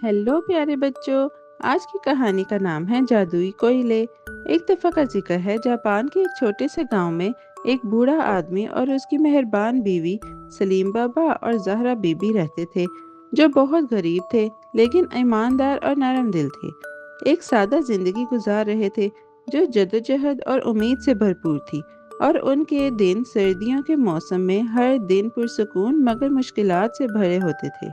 Hello प्यारे बच्चों। आज की कहानी का नाम है जादुई कोयले। एक दफ़ा का जिक्र है जापान के एक छोटे से गांव में एक बूढ़ा आदमी और उसकी मेहरबान बीवी सलीम बाबा और जहरा बीबी रहते थे, जो बहुत गरीब थे लेकिन ईमानदार और नरम दिल थे। एक सादा जिंदगी गुजार रहे थे जो जद्दोजहद और उम्मीद से भरपूर थी, और उनके दिन सर्दियों के मौसम में हर दिन पुरसुकून मगर मुश्किलात से भरे होते थे।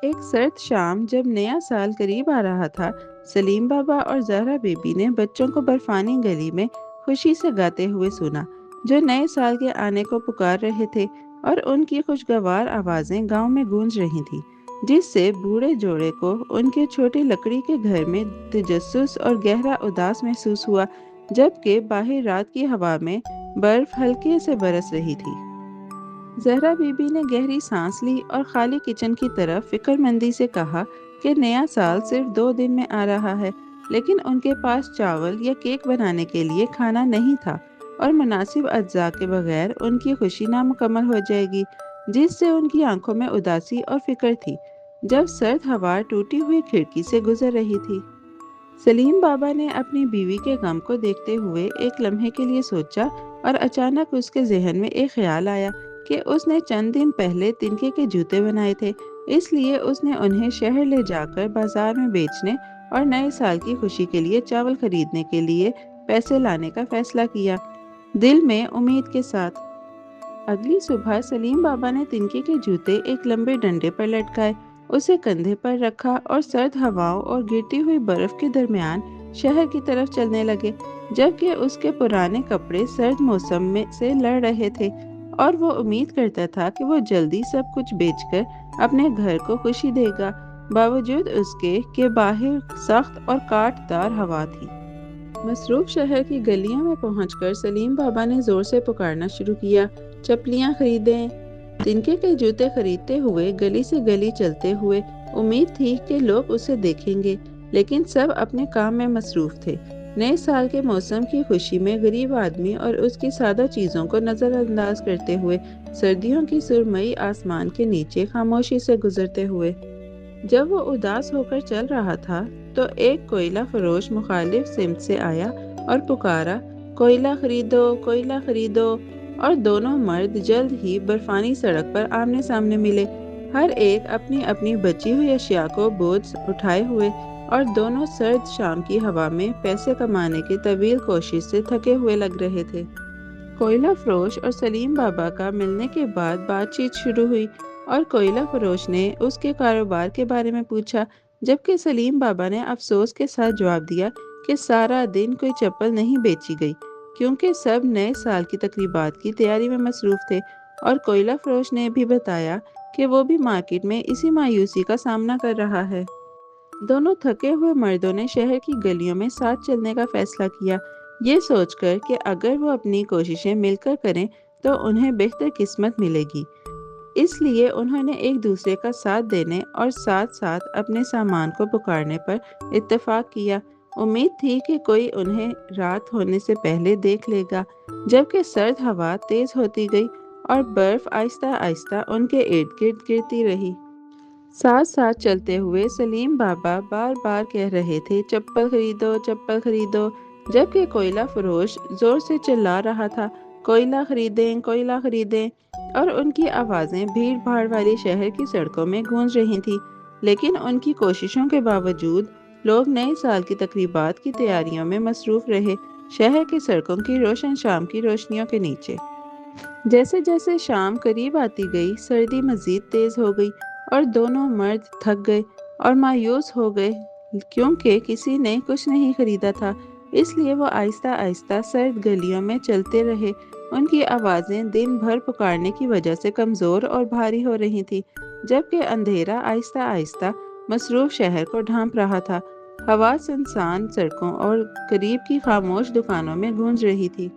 एक सर्द शाम जब नया साल करीब आ रहा था, सलीम बाबा और जहरा बीबी ने बच्चों को बर्फानी गली में खुशी से गाते हुए सुना, जो नए साल के आने को पुकार रहे थे। और उनकी खुशगवार आवाजें गांव में गूंज रही थीं, जिससे बूढ़े जोड़े को उनके छोटे लकड़ी के घर में तजस्सुस और गहरा उदास महसूस हुआ, जबकि बाहर रात की हवा में बर्फ हल्के से बरस रही थी। जहरा बीबी ने गहरी सांस ली और खाली किचन की तरफ फिक्रमंदी से कहा कि नया साल सिर्फ 2 दिन में आ रहा है, लेकिन उनके पास चावल या केक बनाने के लिए खाना नहीं था, और मुनासिब अज्जा के बगैर उनकी खुशी नामुकम्मल हो जाएगी, जिससे उनकी आंखों में उदासी और फिक्र थी। जब सर्द हवा टूटी हुई खिड़की से गुजर रही थी, सलीम बाबा ने अपनी बीवी के गम को देखते हुए एक लम्हे के लिए सोचा, और अचानक उसके जहन में एक ख्याल आया कि उसने चंद दिन पहले तिनके के जूते बनाए थे, इसलिए उसने उन्हें शहर ले जाकर बाजार में बेचने और नए साल की खुशी के लिए चावल खरीदने के लिए पैसे लाने का फैसला किया, दिल में उम्मीद के साथ। अगली सुबह सलीम बाबा ने तिनके के जूते एक लंबे डंडे पर लटकाए, उसे कंधे पर रखा और सर्द हवाओं और गिरती हुई बर्फ के दरमियान शहर की तरफ चलने लगे, जबकि उसके पुराने कपड़े सर्द मौसम में से लड़ रहे थे, और वो उम्मीद करता था कि वो जल्दी सब कुछ बेचकर अपने घर को खुशी देगा, बावजूद उसके कि बाहर सख्त और कांटदार हवा थी। मसरूफ शहर की गलियों में पहुंचकर सलीम बाबा ने जोर से पुकारना शुरू किया, चप्पलियां खरीदें। तिनके के जूते खरीदते हुए गली से गली चलते हुए उम्मीद थी कि लोग उसे देखेंगे, लेकिन सब अपने काम में मसरूफ थे। नए साल के मौसम की खुशी में गरीब आदमी और उसकी सादा चीज़ों को नज़रअंदाज करते हुए सर्दियों की सुरमई आसमान के नीचे खामोशी से गुजरते हुए। जब वो उदास होकर चल रहा था, तो एक कोयला फरोश मुखालिफ सिमत से आया और पुकारा, कोयला खरीदो, कोयला खरीदो। और दोनों मर्द जल्द ही बर्फानी सड़क पर आमने सामने मिले, हर एक अपनी अपनी बची हुई अशिया को बोझ उठाए हुए, और दोनों सर्द शाम की हवा में पैसे कमाने की तवील कोशिश से थके हुए लग रहे थे। कोयला फरोश और सलीम बाबा का मिलने के बाद बातचीत शुरू हुई, और कोयला फरोश ने उसके कारोबार के बारे में पूछा, जबकि सलीम बाबा ने अफसोस के साथ जवाब दिया कि सारा दिन कोई चप्पल नहीं बेची गई, क्योंकि सब नए साल की तकरीबात की तैयारी में मसरूफ थे। और कोयला फरोश ने भी बताया कि वो भी मार्केट में इसी मायूसी का सामना कर रहा है। दोनों थके हुए मर्दों ने शहर की गलियों में साथ चलने का फैसला किया, ये सोचकर कि अगर वो अपनी कोशिशें मिलकर करें तो उन्हें बेहतर किस्मत मिलेगी। इसलिए उन्होंने एक दूसरे का साथ देने और साथ साथ अपने सामान को पुकारने पर इत्तेफाक किया। उम्मीद थी कि कोई उन्हें रात होने से पहले देख लेगा, जबकि सर्द हवा तेज होती गई और बर्फ आहिस्ता आहिस्ता उनके इर्द गिर्द गिरती रही। साथ साथ चलते हुए सलीम बाबा बार बार कह रहे थे, चप्पल खरीदो, चप्पल खरीदो, जबकि कोयला फरोश जोर से चिल्ला रहा था, कोयला खरीदें, कोयला खरीदें। और उनकी आवाज़ें भीड़ भाड़ वाली शहर की सड़कों में गूंज रही थी, लेकिन उनकी कोशिशों के बावजूद लोग नए साल की तकरीबात की तैयारियों में मसरूफ रहे, शहर की सड़कों की रोशन शाम की रोशनियों के नीचे। जैसे जैसे शाम करीब आती गई, सर्दी मजीद तेज हो गई, और दोनों मर्द थक गए और मायूस हो गए, क्योंकि किसी ने कुछ नहीं खरीदा था। इसलिए वो आहिस्ता आहिस्ता सर्द गलियों में चलते रहे। उनकी आवाज़ें दिन भर पुकारने की वजह से कमज़ोर और भारी हो रही थी, जबकि अंधेरा आहिस्ता आहिस्ता मसरूफ शहर को ढांप रहा था। हवा सुनसान सड़कों और करीब की खामोश दुकानों में गूंज रही थी।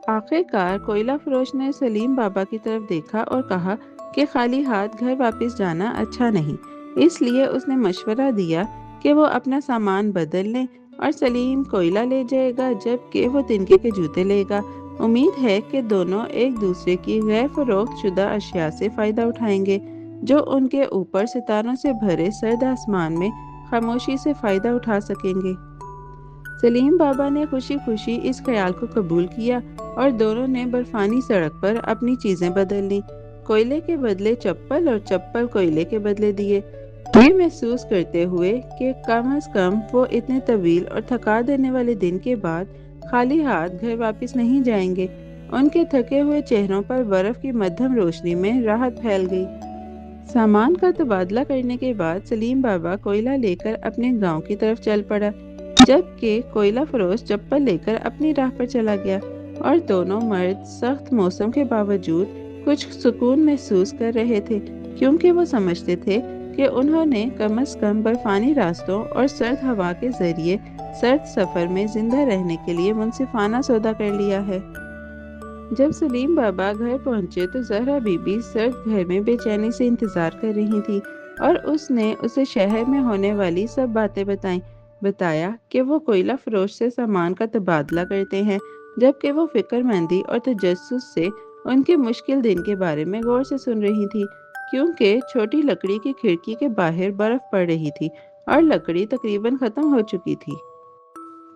आखिरकार कोयला फरोश ने सलीम बाबा की तरफ देखा और कहा कि खाली हाथ घर वापस जाना अच्छा नहीं, इसलिए उसने मशवरा दिया कि वो अपना सामान बदल लें, और सलीम कोयला ले जाएगा जबकि वो तिनके के जूते लेगा। उम्मीद है कि दोनों एक दूसरे की गैर फरोख्त शुदा अशिया से फ़ायदा उठाएंगे। जो उनके ऊपर सितारों से भरे सर्द आसमान में खामोशी से फ़ायदा उठा सकेंगे। सलीम बाबा ने खुशी खुशी इस ख्याल को कबूल किया और दोनों ने बर्फानी सड़क पर अपनी चीज़ें बदल लीं। कोयले के बदले चप्पल और चप्पल कोयले के बदले दिए, ये महसूस करते हुए कि कम अज़ कम वो इतने तवील और थका देने वाले दिन के बाद खाली हाथ घर वापस नहीं जाएंगे। उनके थके हुए चेहरों पर बर्फ की मध्यम रोशनी में राहत फैल गई। सामान का तबादला करने के बाद सलीम बाबा कोयला लेकर अपने गांव की तरफ चल पड़ा, जबकि कोयला फरोश चप्पल लेकर अपनी राह पर चला गया और दोनों मर्द सख्त मौसम के बावजूद कुछ सुकून महसूस कर रहे थे, क्योंकि वो समझते थे कि उन्होंने कम से कम बर्फानी रास्तों और सर्द हवा के जरिए सर्द सफ़र में जिंदा रहने के लिए मुनसिफाना सौदा कर लिया है। जब सलीम बाबा घर पहुंचे तो ज़हरा बीबी सर्द घर में बेचैनी से इंतज़ार कर रही थी और उसने उसे शहर में होने वाली सब बातें बताईं। बताया कि वो कोयला फरोश से सामान का तबादला करते हैं, जबकि वो फिक्रमंदी और तजस्सुस से उनके मुश्किल दिन के बारे में गौर से सुन रही थी, क्योंकि छोटी लकड़ी की खिड़की के बाहर बर्फ पड़ रही थी और लकड़ी तकरीबन ख़त्म हो चुकी थी।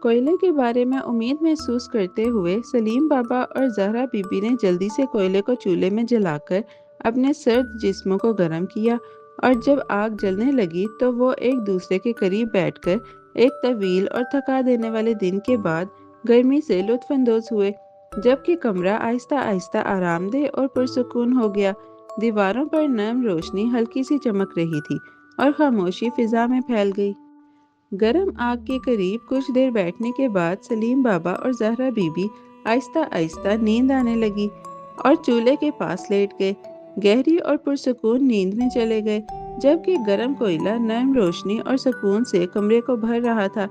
कोयले के बारे में उम्मीद महसूस करते हुए सलीम बाबा और ज़हरा बीबी ने जल्दी से कोयले को चूल्हे में जलाकर अपने सर्द जिस्मों को गर्म किया और जब आग जलने लगी तो वो एक दूसरे के करीब बैठकर एक तवील और थका देने वाले दिन के बाद गर्मी से लुत्फानंदोज हुए, जबकि कमरा आहिस्ता आहिस्ता आरामदेह और पुरसुकून हो गया। दीवारों पर नरम रोशनी हल्की सी चमक रही थी और खामोशी फिजा में फैल गई। गरम आग के करीब कुछ देर बैठने के बाद सलीम बाबा और ज़हरा बीबी आहिस्ता आहिस्ता नींद आने लगी और चूल्हे के पास लेट गए। गहरी और पुरसुकून नींद में चले गए, जबकि गरम कोयला नरम रोशनी और सुकून से कमरे को भर रहा था।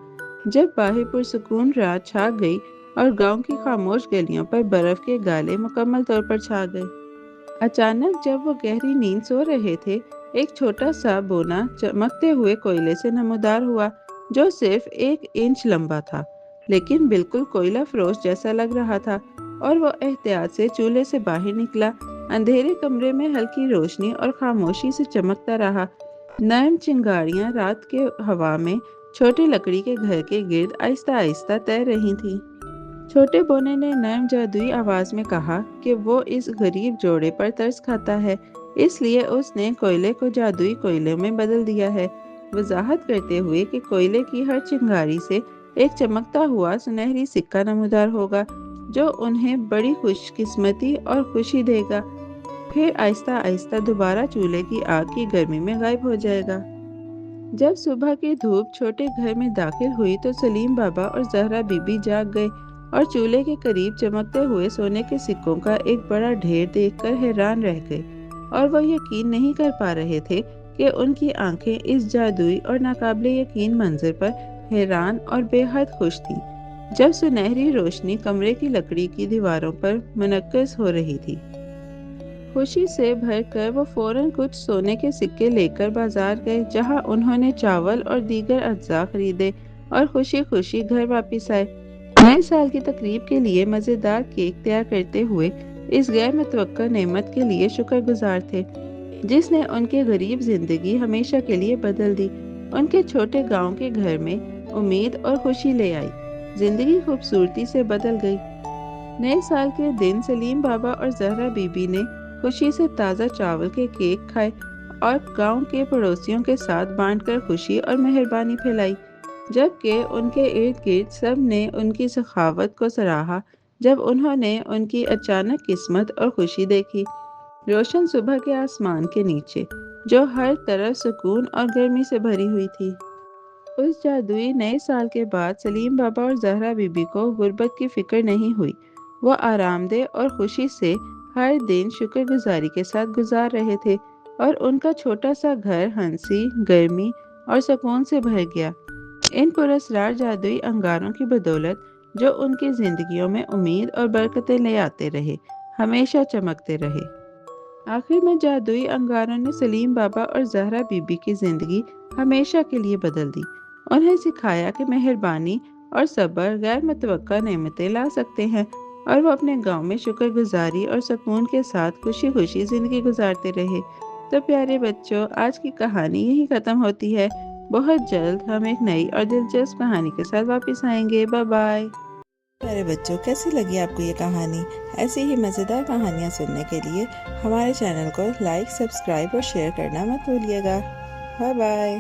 जब बाहर पुरसुकून रात छा गई और गांव की खामोश गलियों पर बर्फ के गाले मुकम्मल तौर पर छा गए, अचानक जब वो गहरी नींद सो रहे थे, एक छोटा सा बोना चमकते हुए कोयले से नमूदार हुआ, जो सिर्फ 1 इंच लंबा था, लेकिन बिल्कुल कोयला फरोश जैसा लग रहा था। और वो एहतियात से चूल्हे से बाहर निकला। अंधेरे कमरे में हल्की रोशनी और खामोशी से चमकता रहा। नरम चिंगारियां रात के हवा में छोटी लकड़ी के घर के गिर्द आहिस्ता आहिस्ता तैर रही थीं। छोटे बोने ने नरम जादुई आवाज में कहा कि वो इस गरीब जोड़े पर तरस खाता है, इसलिए उसने कोयले को जादुई कोयले में बदल दिया है, वजाहत करते हुए कि कोयले की हर चिंगारी से एक चमकता हुआ सुनहरी सिक्का नमूदार होगा, जो उन्हें बड़ी खुशकिस्मती और खुशी देगा। फिर आहिस्ता आहिस्ता दोबारा चूल्हे की आग की गर्मी में गायब हो जाएगा। जब सुबह की धूप छोटे घर में दाखिल हुई तो सलीम बाबा और ज़हरा बीबी जाग गए और चूल्हे के करीब चमकते हुए सोने के सिक्कों का एक बड़ा ढेर देखकर हैरान रह गए, और वो यकीन नहीं कर पा रहे थे कि उनकी आंखें इस जादुई और नाकाबिले यकीन मंजर पर हैरान और बेहद खुश थीं। जब सुनहरी रोशनी कमरे की लकड़ी की दीवारों पर मुनक्कस हो रही थी, खुशी से भरकर वो फौरन कुछ सोने के सिक्के लेकर बाजार गए, जहां उन्होंने चावल और दीगर अज्जा खरीदे और खुशी खुशी घर वापस आए। नए साल की तकरीब के लिए मज़ेदार केक तैयार करते हुए इस गैर मुतवक्का नेमत के लिए शुक्रगुजार थे, जिसने उनके गरीब जिंदगी हमेशा के लिए बदल दी। उनके छोटे गांव के घर में उम्मीद और खुशी ले आई। जिंदगी खूबसूरती से बदल गई। नए साल के दिन सलीम बाबा और ज़हरा बीबी ने खुशी से ताज़ा चावल के केक खाए और गांव के पड़ोसियों के साथ बांटकर खुशी और मेहरबानी फैलाई, जबकि उनके इर्द गिर्द सब ने उनकी सखावत को सराहा जब उन्होंने उनकी अचानक किस्मत और खुशी देखी। रोशन सुबह के आसमान के नीचे, जो हर तरफ सुकून और गर्मी से भरी हुई थी। उस जादुई नए साल के बाद सलीम बाबा और ज़हरा बीबी को गुर्बत की फिक्र नहीं हुई। वो आरामदेह और खुशी से हर दिन शुक्रगुजारी के साथ गुजार रहे थे और उनका छोटा सा घर हंसी, गर्मी और सुकून से भर गया। इन पुरस्कार जादुई अंगारों की बदौलत, जो उनकी जिंदगियों में उम्मीद और बरकतें ले आते रहे, हमेशा चमकते रहे। आखिर में जादुई अंगारों ने सलीम बाबा और ज़हरा बीबी की जिंदगी हमेशा के लिए बदल दी। उन्हें सिखाया कि मेहरबानी और सब्र गैर मुतवक्का नेमतें ला सकते हैं, और वो अपने गांव में शुक्रगुजारी और सुकून के साथ खुशी खुशी जिंदगी गुजारते रहे। تو پیارے بچوں، آج کی کہانی یہی ختم ہوتی ہے۔ بہت جلد ہم ایک نئی اور دلچسپ کہانی کے ساتھ واپس آئیں گے۔ Bye bye. پیارے بچوں، کیسی لگی آپ کو یہ کہانی؟ ایسی ہی مزیدار کہانیاں سننے کے لیے ہمارے چینل کو لائک، سبسکرائب اور شیئر کرنا مت بھولیے گا۔ Bye bye.